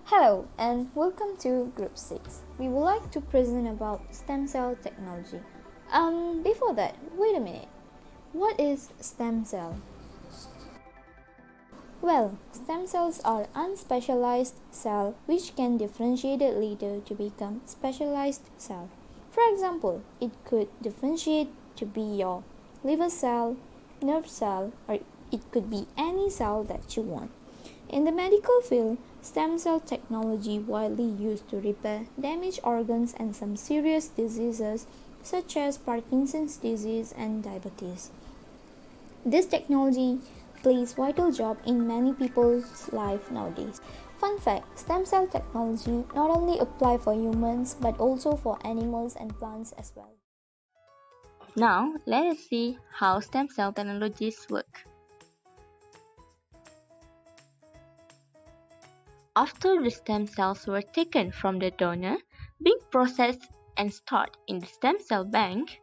Hello and welcome to Group 6. We would like to present about stem cell technology. Before that, wait a minute. What is stem cell? Well, stem cells are unspecialized cell which can differentiate later to become specialized cell. For example, it could differentiate to be your liver cell, nerve cell, or it could be any cell that you want. In the medical field, stem cell technology widely used to repair damaged organs and some serious diseases such as Parkinson's disease and diabetes. This technology plays vital job in many people's life nowadays. Fun fact, stem cell technology not only apply for humans but also for animals and plants as well. Now, let us see how stem cell technologies work. After the stem cells were taken from the donor, being processed and stored in the stem cell bank,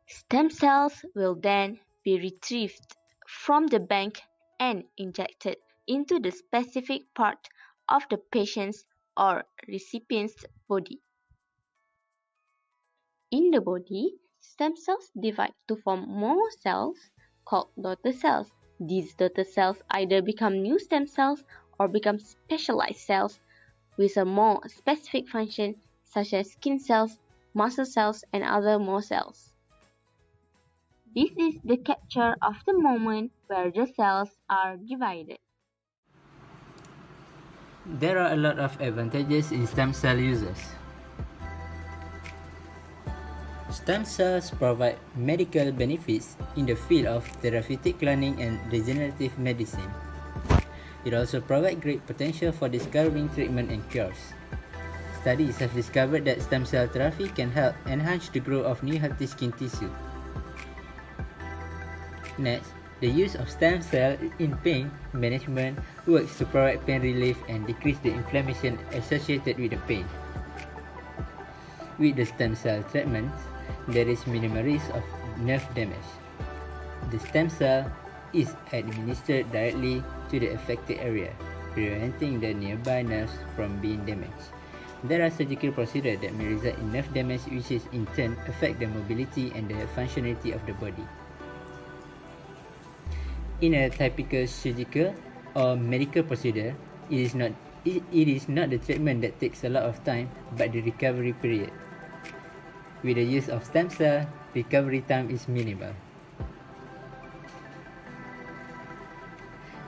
stem cells will then be retrieved from the bank and injected into the specific part of the patient's or recipient's body. In the body, stem cells divide to form more cells called daughter cells. These daughter cells either become new stem cells or become specialized cells with a more specific function such as skin cells, muscle cells, and other more cells. This is the capture of the moment where the cells are divided. There are a lot of advantages in stem cell uses. Stem cells provide medical benefits in the field of therapeutic cloning and regenerative medicine. It also provides great potential for discovering treatment and cures. Studies have discovered that stem cell therapy can help enhance the growth of new healthy skin tissue. Next, the use of stem cell in pain management works to provide pain relief and decrease the inflammation associated with the pain. With the stem cell treatments, there is minimal risk of nerve damage. The stem cell is administered directly to the affected area, preventing the nearby nerves from being damaged. There are surgical procedures that may result in nerve damage, which is in turn affect the mobility and the functionality of the body. In a typical surgical or medical procedure, it is not the treatment that takes a lot of time, but the recovery period. With the use of stem cell, recovery time is minimal.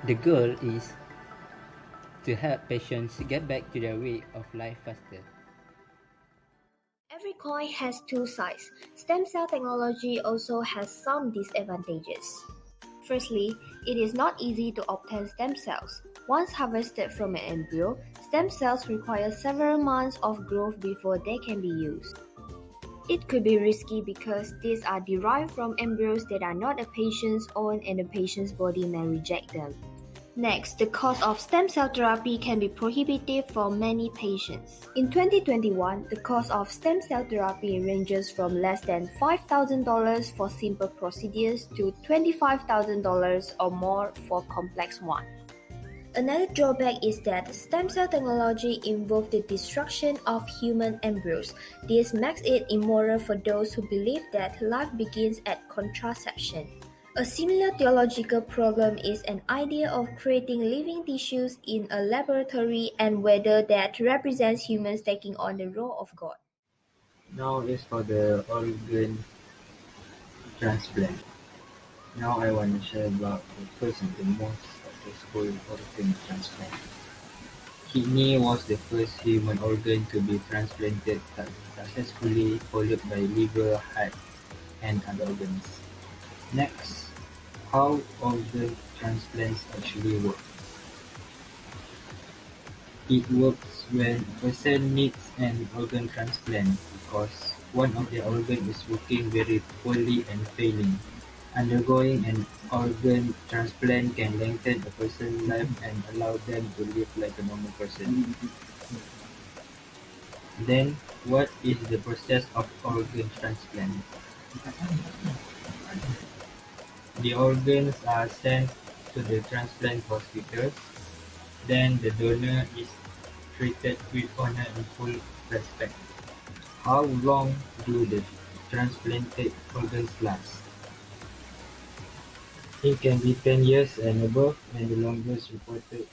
The goal is to help patients get back to their way of life faster. Every coin has two sides. Stem cell technology also has some disadvantages. Firstly, it is not easy to obtain stem cells. Once harvested from an embryo, stem cells require several months of growth before they can be used. It could be risky because these are derived from embryos that are not a patient's own and the patient's body may reject them. Next, the cost of stem cell therapy can be prohibitive for many patients. In 2021, the cost of stem cell therapy ranges from less than $5,000 for simple procedures to $25,000 or more for complex ones. Another drawback is that stem cell technology involves the destruction of human embryos. This makes it immoral for those who believe that life begins at contraception. A similar theological problem is an idea of creating living tissues in a laboratory and whether that represents humans taking on the role of God. Now is for the organ transplant. Now I want to share about the first and the most successful organ transplant. Kidney was the first human organ to be transplanted successfully, followed by liver, heart, and other organs. Next, how organ transplants actually work. It works when a person needs an organ transplant because one of their organs is working very poorly and failing. Undergoing an organ transplant can lengthen a person's life and allow them to live like a normal person. Then, what is the process of organ transplant? The organs are sent to the transplant hospitals Then the donor is treated with honor and full respect. How long do the transplanted organs last? It can be 10 years and above, and the longest reported